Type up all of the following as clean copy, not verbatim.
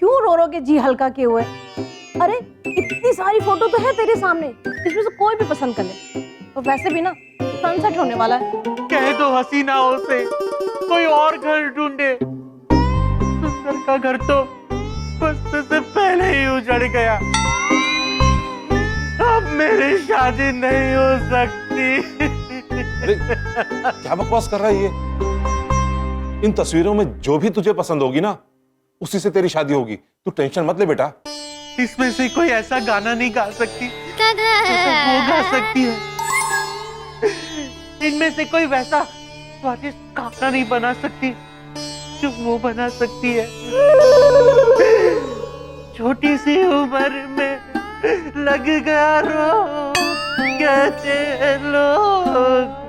क्यों रो रो के जी हल्का किए हुए? अरे इतनी सारी फोटो तो है तेरे सामने, इसमें से कोई भी पसंद कर ले। और वैसे भी ना सनसेट होने वाला है। कह दो हसीनाओं से कोई और घर ढूंढे। सुंदर का घर तो बसने से पहले ही उजड़ गया। अब मेरी शादी नहीं हो सकती। अरे क्या बकवास कर रहा है ये? इन तस्वीरों में जो भी तुझे पसंद होगी ना, उसी से तेरी शादी होगी। तू टेंशन मत ले बेटा। इसमें से कोई ऐसा गाना नहीं गा सकती जैसा वो गा सकती है। इनमें से कोई वैसा स्वादिष्ट खाना नहीं बना सकती जो वो बना सकती है। छोटी सी उम्र में लग गया रोग, कहते लोग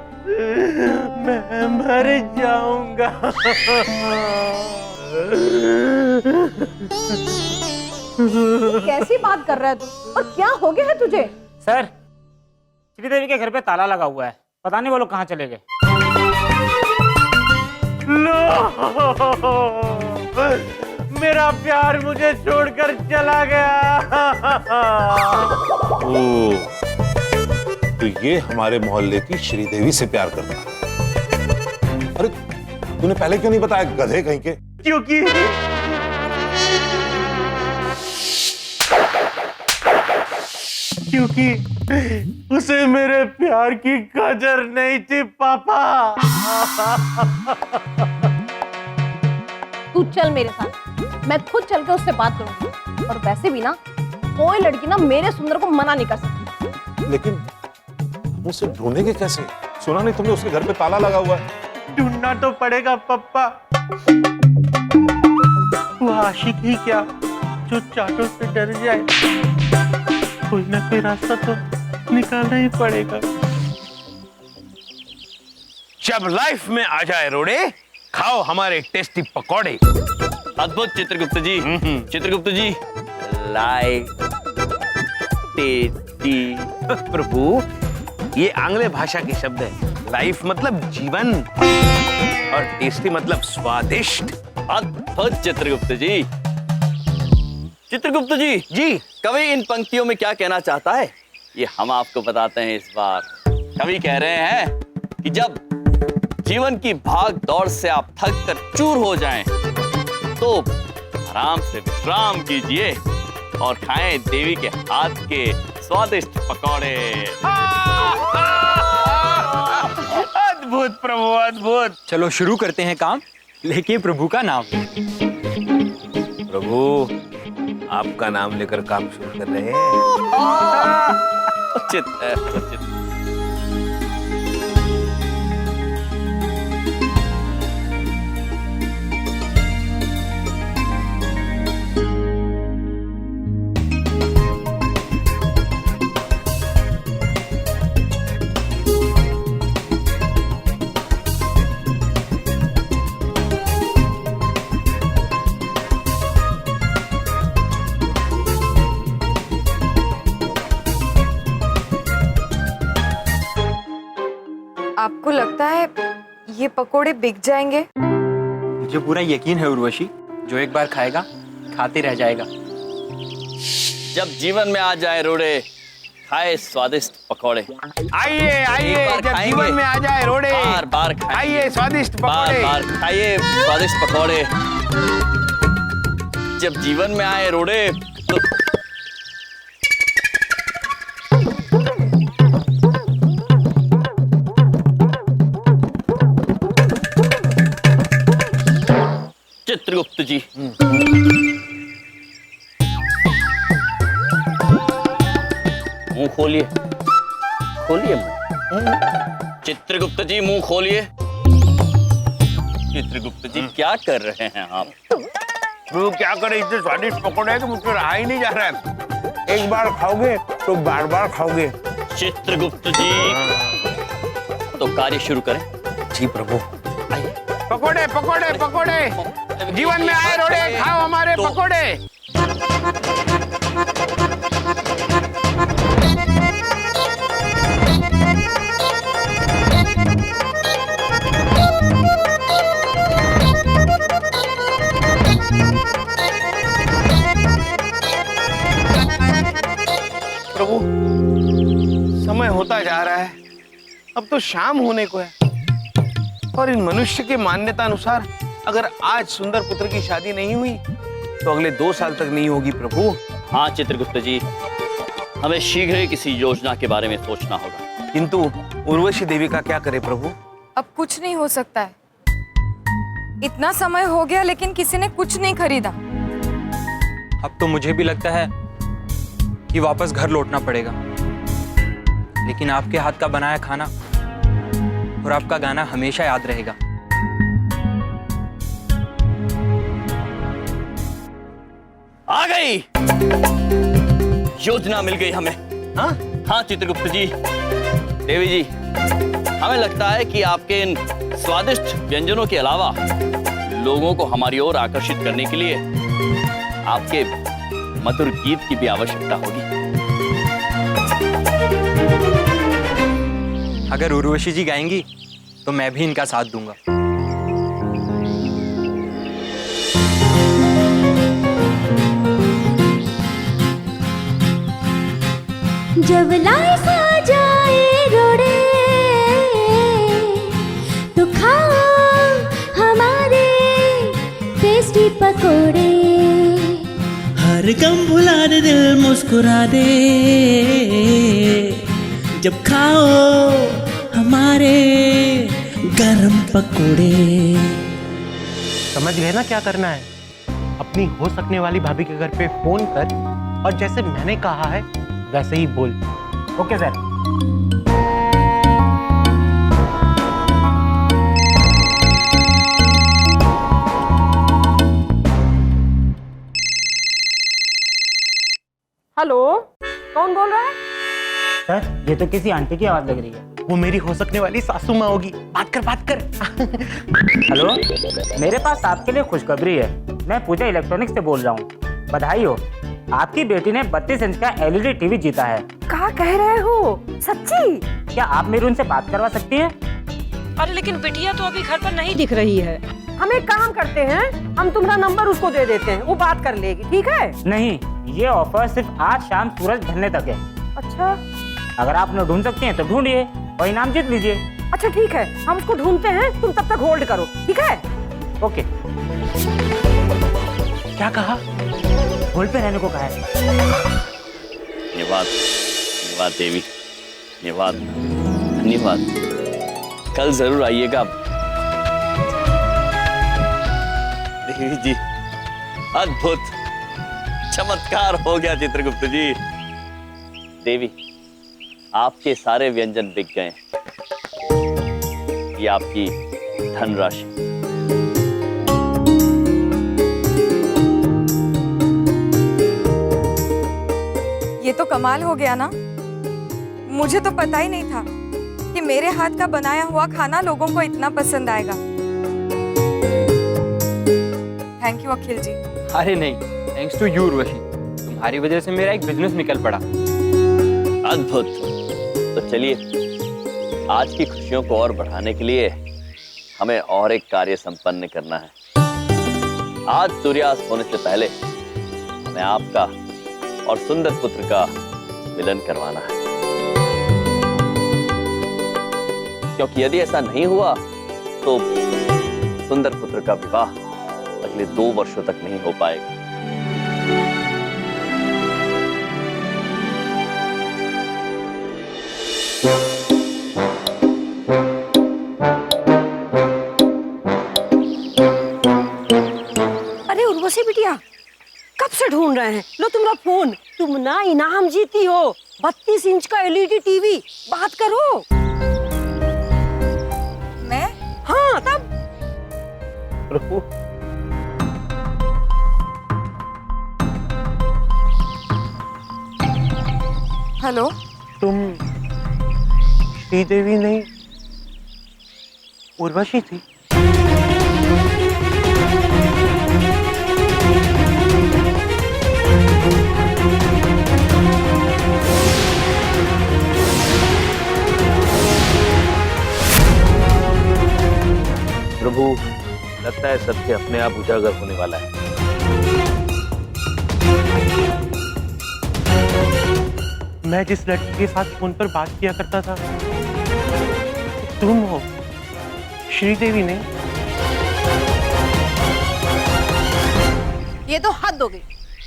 मैं मर जाऊंगा। कैसी बात कर रहा है तू? और क्या हो गया है तुझे? सर, श्रीदेवी के घर पे ताला लगा हुआ है, पता नहीं वो लोग कहाँ चले गए। मेरा प्यार मुझे छोड़कर चला गया। तो ये हमारे मोहल्ले की श्रीदेवी से प्यार करता है। अरे तूने पहले क्यों नहीं बताया, गधे कहीं के? क्योंकि उसे मेरे प्यार की कदर नहीं थी पापा। तू चल मेरे साथ, मैं खुद चल के उससे बात करूंगी। और वैसे भी ना कोई लड़की ना मेरे सुंदर को मना नहीं कर सकती। लेकिन हम उसे ढूंढेंगे कैसे? सुना नहीं तुमने, उसके घर पे ताला लगा हुआ है। ढूंढना तो पड़ेगा पप्पा। वो आशिक ही क्या जो चाटों से डर जाए। कोई ना कोई रास्ता तो निकालना ही पड़ेगा। जब लाइफ में आ जाए रोड़े, खाओ हमारे टेस्टी पकौड़े। अद्भुत चित्रगुप्त जी। चित्रगुप्त जी, लाइक टेस्टी। प्रभु, ये आंग्ल भाषा के शब्द है। लाइफ मतलब जीवन और टेस्टी मतलब स्वादिष्ट। अद्भुत चित्रगुप्त जी। चित्रगुप्त जी, कवि इन पंक्तियों में क्या कहना चाहता है, ये हम आपको बताते हैं इस बार। कवि कह रहे हैं कि जब जीवन की भाग दौड़ से आप थक कर चूर हो जाएं, तो आराम से विश्राम कीजिए और खाएं देवी के हाथ के स्वादिष्ट पकौड़े। अद्भुत प्रभु, अद्भुत। चलो शुरू करते हैं काम, लेके प्रभु का नाम। प्रभु, आपका नाम लेकर काम शुरू कर रहे हैं। उचित है, उचित। आपको लगता है ये पकोड़े बिक जाएंगे? मुझे पूरा यकीन है उर्वशी, जो एक बार खाएगा खाते रह जाएगा। जब जीवन में आ जाए रोड़े, खाए स्वादिष्ट पकौड़े। आइए आइए, जब जीवन में आ जाए रोड़े, बार बार आइए स्वादिष्ट पकौड़े। बार बार खाइए स्वादिष्ट पकौड़े। जब जीवन में आए रोड़े तो चित्रगुप्त जी, मुंह खोलिए, खोलिए मुंह। चित्रगुप्त जी, मुंह खोलिए। चित्रगुप्त जी, क्या कर रहे हैं आप? प्रभु, क्या करें, इतने स्वादिष्ट पकौड़े हैं कि मुझसे रहा ही नहीं जा रहा है। एक बार खाओगे तो बार बार खाओगे। चित्रगुप्त जी, तो कार्य शुरू करें। जी प्रभु। आइए। पकौड़े पकौड़े पकौड़े, जीवन में आए रोड़े, खाओ हमारे पकौड़े। प्रभु, समय होता जा रहा है, अब तो शाम होने को है और इन मनुष्य के मान्यता अनुसार अगर आज सुंदर पुत्र की शादी नहीं हुई तो अगले 2 साल तक नहीं होगी प्रभु। हाँ चित्रगुप्त जी, हमें शीघ्र ही किसी योजना के बारे में सोचना होगा। किंतु उर्वशी देवी का क्या करे प्रभु? अब कुछ नहीं हो सकता है। इतना समय हो गया लेकिन किसी ने कुछ नहीं खरीदा। अब तो मुझे भी लगता है कि वापस घर लौटना पड़ेगा, लेकिन आपके हाथ का बनाया खाना और आपका गाना हमेशा याद रहेगा। आ गई योजना, मिल गई हमें। हाँ हाँ चित्रगुप्त जी, देवी जी, हमें लगता है कि आपके इन स्वादिष्ट व्यंजनों के अलावा लोगों को हमारी ओर आकर्षित करने के लिए आपके मधुर गीत की भी आवश्यकता होगी। अगर उर्वशी जी गाएंगी तो मैं भी इनका साथ दूंगा। जब लाइफ आ जाए रोड़े तो खाओ हमारे टेस्टी पकोड़े। हर गम भुला दे, दिल मुस्कुरा दे, जब खाओ हमारे गरम पकोड़े। समझ गए ना क्या करना है? अपनी हो सकने वाली भाभी के घर पे फोन कर और जैसे मैंने कहा है वैसे ही बोल। Okay sir. हेलो, कौन बोल रहा है? सर, ये तो किसी आंटी की आवाज लग रही है। वो मेरी हो सकने वाली सासू माँ होगी। बात कर बात कर। हेलो, मेरे पास आपके लिए खुशखबरी है। मैं पूजा इलेक्ट्रॉनिक्स से बोल रहा हूँ। बधाई हो, आपकी बेटी ने 32 इंच का एलईडी टीवी जीता है। क्या कह रहे हो? सच्ची? क्या आप मेरी उनसे बात करवा सकती हैं? अरे लेकिन बिटिया तो अभी घर पर नहीं दिख रही है। हम एक काम करते हैं, हम तुम्हारा नंबर उसको दे देते हैं, वो बात कर लेगी, ठीक है? नहीं, ये ऑफर सिर्फ आज शाम सूरज ढलने तक है। अच्छा, अगर आप उन्हें ढूंढ सकते हैं तो ढूंढिए और इनाम जीत लीजिए। अच्छा ठीक है, हम उसको ढूंढते हैं, तुम तब तक होल्ड करो, ठीक है? ओके। क्या कहा? होल्ड पे रहने को कहा है। धन्यवाद देवी, धन्यवाद धन्यवाद। कल जरूर आइएगा। देवी जी, अद्भुत चमत्कार हो गया चित्रगुप्त जी। देवी, आपके सारे व्यंजन बिक गए। ये आपकी धनराशि। ये तो कमाल हो गया ना। मुझे तो पता ही नहीं था कि मेरे हाथ का बनाया हुआ खाना लोगों को इतना पसंद आएगा। थैंक यू अखिल जी। अरे नहीं, थैंक्स टू यू उर्वशी, तुम्हारी वजह से मेरा एक बिजनेस निकल पड़ा। अद्भुत। तो चलिए, आज की खुशियों को और बढ़ाने के लिए हमें और एक कार्य संपन्न करना है। आज सूर्यास्त होने से पहले हमें आपका और सुंदर पुत्र का मिलन करवाना है, क्योंकि यदि ऐसा नहीं हुआ तो सुंदर पुत्र का विवाह अगले 2 वर्षों तक नहीं हो पाएगा। अरे उर्वशी बिटिया, कब से ढूंढ रहे हैं। लो तुम्हारा फोन, तुम ना इनाम जीती हो, 32 इंच का एलईडी टीवी। बात करो। मैं? हाँ तब। प्रभु, हेलो, तुम श्रीदेवी नहीं, उर्वशी थी। प्रभु, लगता है सत्य अपने आप उजागर होने वाला है। मैं जिस लड़की के साथ फोन पर बात किया करता था तुम हो, श्रीदेवी ने। ये तो हद हो गई।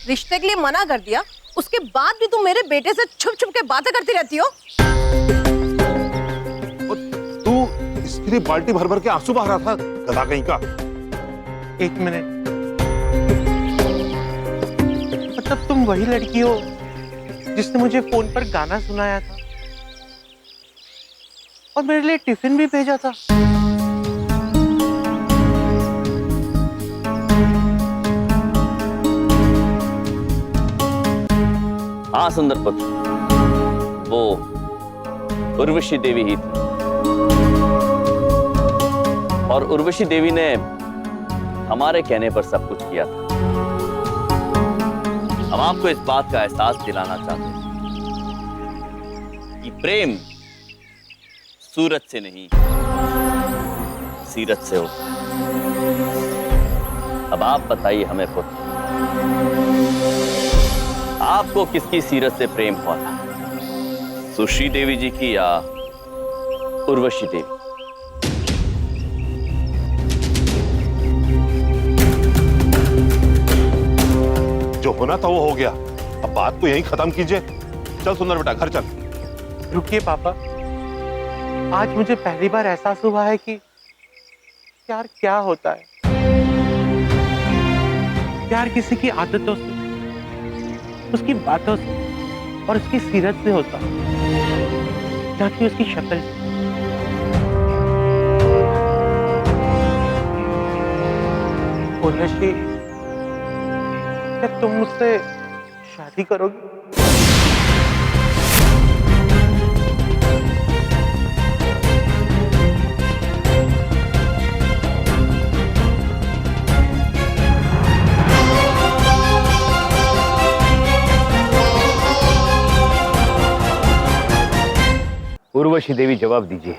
रिश्ते के लिए मना कर दिया, उसके बाद भी तुम मेरे बेटे से छुप छुप के बातें करती रहती हो। तू इसके लिए बाल्टी भर भर के आंसू बहा रहा था, गधा कहीं का। एक मिनट, मतलब तुम वही लड़की हो जिसने मुझे फोन पर गाना सुनाया था और मेरे लिए टिफिन भी भेजा था। हाँ सुंदर पुत्र, वो उर्वशी देवी ही थी। और उर्वशी देवी ने हमारे कहने पर सब कुछ किया था। हम आपको इस बात का एहसास दिलाना चाहते हैं कि प्रेम सूरत से नहीं, सीरत से होता है। अब आप बताइए हमें पुत्र, आपको किसकी सीरत से प्रेम हुआ था, सुश्री देवी जी की या उर्वशी देवी? जो होना था वो हो गया, अब बात को यहीं खत्म कीजिए। चल सुंदर बेटा, घर चल। रुकिए पापा, आज मुझे पहली बार एहसास हुआ है कि प्यार क्या होता है। प्यार किसी की आदतों से, उसकी बातों से और उसकी सीरत से होता है, ना कि उसकी शक्ल से। उर्वशी, क्या तुम मुझसे शादी करोगी? उर्वशी देवी, जवाब दीजिए।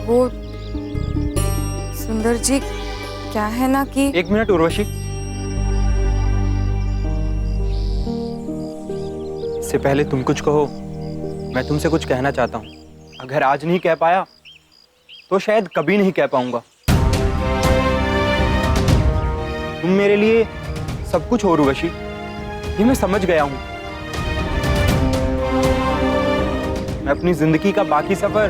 वो सुंदर जी, क्या है ना कि एक मिनट उर्वशी, इससे पहले तुम कुछ कहो, मैं तुमसे कुछ कहना चाहता हूँ। अगर आज नहीं कह पाया तो शायद कभी नहीं कह पाऊंगा। तुम मेरे लिए सब कुछ हो उर्वशी, ये मैं समझ गया हूं। मैं अपनी जिंदगी का बाकी सफर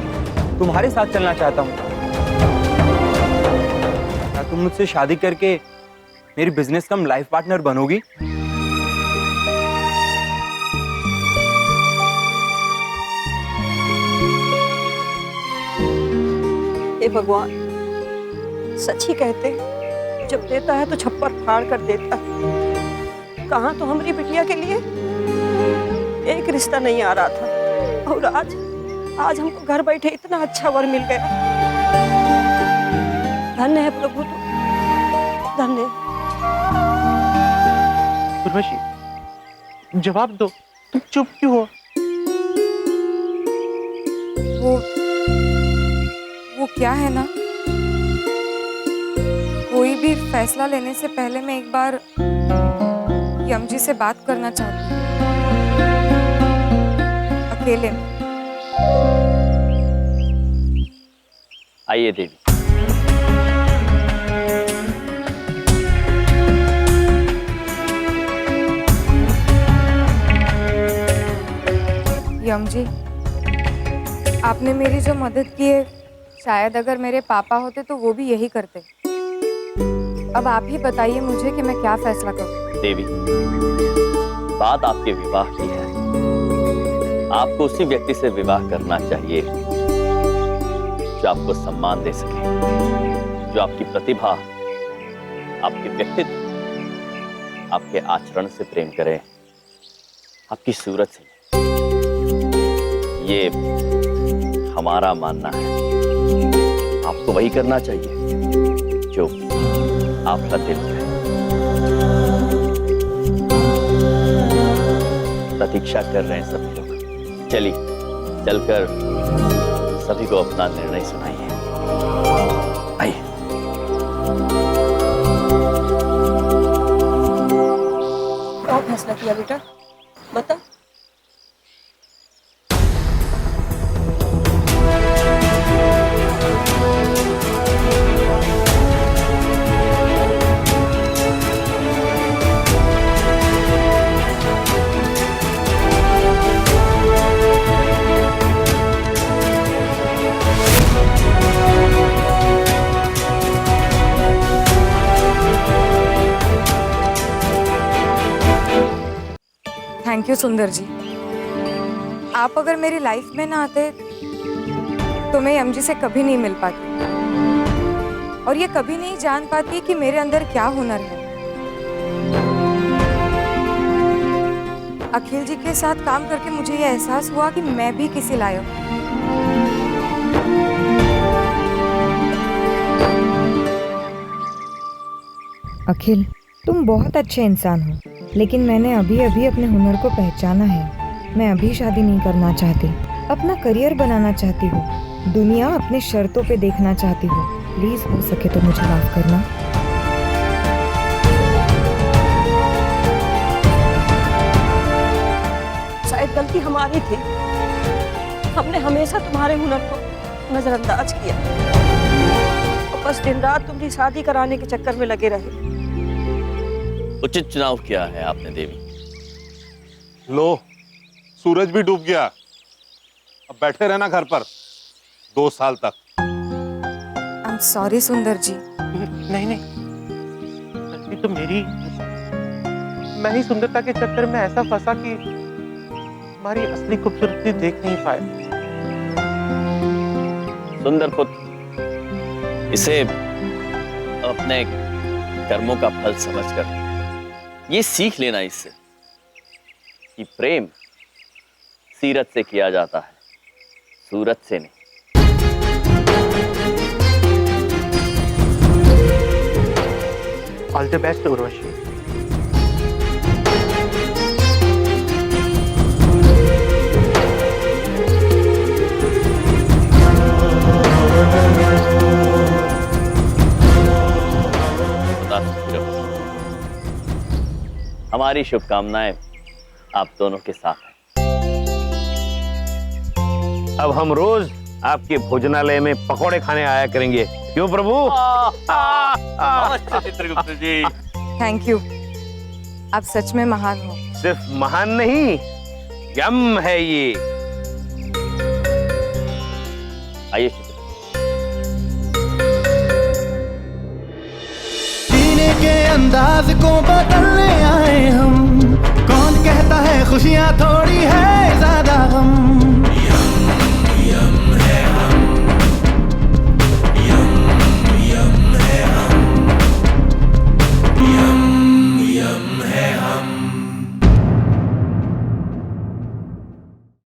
तुम्हारे साथ चलना चाहता हूं। क्या तुम मुझसे शादी करके मेरी बिजनेस कम लाइफ पार्टनर बनोगी? हे भगवान, सच ही कहते, जब देता है तो छप्पर फाड़ कर देता है। कहाँ तो हमारी बिटिया के लिए एक रिश्ता नहीं आ रहा था, और आज हमको घर बैठे इतना अच्छा वर मिल गया। धन्य है प्रभु, तो धन्य। उर्वशी, जवाब दो, तुम चुप क्यों हो? वो क्या है ना, कोई भी फैसला लेने से पहले मैं एक बार यम जी से बात करना चाहती हूँ, अकेले में। आइए देवी। यम जी, आपने मेरी जो मदद की है, शायद अगर मेरे पापा होते तो वो भी यही करते। अब आप ही बताइए मुझे कि मैं क्या फैसला करूं। देवी, बात आपके विवाह की है। आपको उसी व्यक्ति से विवाह करना चाहिए जो आपको सम्मान दे सके, जो आपकी प्रतिभा, आपके व्यक्तित्व, आपके आचरण से प्रेम करे, आपकी सूरत से। ये हमारा मानना है। आपको वही करना चाहिए जो आपका दिल है। प्रतीक्षा कर रहे हैं सभी लोग। चलिए, चलकर सभी को अपना निर्णय सुनाइए। आइए। किया बेटा, बता। थैंक यू सुंदर जी। आप अगर मेरी लाइफ में ना आते तो मैं एमजी से कभी नहीं मिल पाती और ये कभी नहीं जान पाती कि मेरे अंदर क्या हुनर है। अखिल जी के साथ काम करके मुझे ये एहसास हुआ कि मैं भी किसी लायक हूँ। अखिल, तुम बहुत अच्छे इंसान हो, लेकिन मैंने अभी अभी अपने हुनर को पहचाना है। मैं अभी शादी नहीं करना चाहती, अपना करियर बनाना चाहती हूँ, दुनिया अपने शर्तों पे देखना चाहती हूँ। प्लीज हो सके तो मुझे माफ करना। शायद गलती हमारी थी, हमने हमेशा तुम्हारे हुनर को नजरअंदाज किया और बस दिन रात तुम्हारी शादी कराने के चक्कर में लगे रहे। उचित चुनाव किया है आपने देवी। लो, सूरज भी डूब गया। अब बैठे रहना घर पर 2 साल तक। आई एम सॉरी सुंदर जी। नहीं नहीं, गलती तो मेरी। मैं ही सुंदरता के चक्कर में ऐसा फंसा कि हमारी असली खूबसूरती देख नहीं पाए। सुंदर पुत्र, इसे अपने कर्मों का फल समझकर ये सीख लेना इससे कि प्रेम सीरत से किया जाता है, सूरत से नहीं। All the best Urvashi. हमारी शुभकामनाएं आप दोनों के साथ हैं। अब हम रोज आपके भोजनालय में पकौड़े खाने आया करेंगे, क्यों प्रभु? चित्रगुप्त जी, थैंक यू। आप सच में महान हो। सिर्फ महान नहीं, यम है ये। आइए जीने के अंदाज को बदलने आए हम।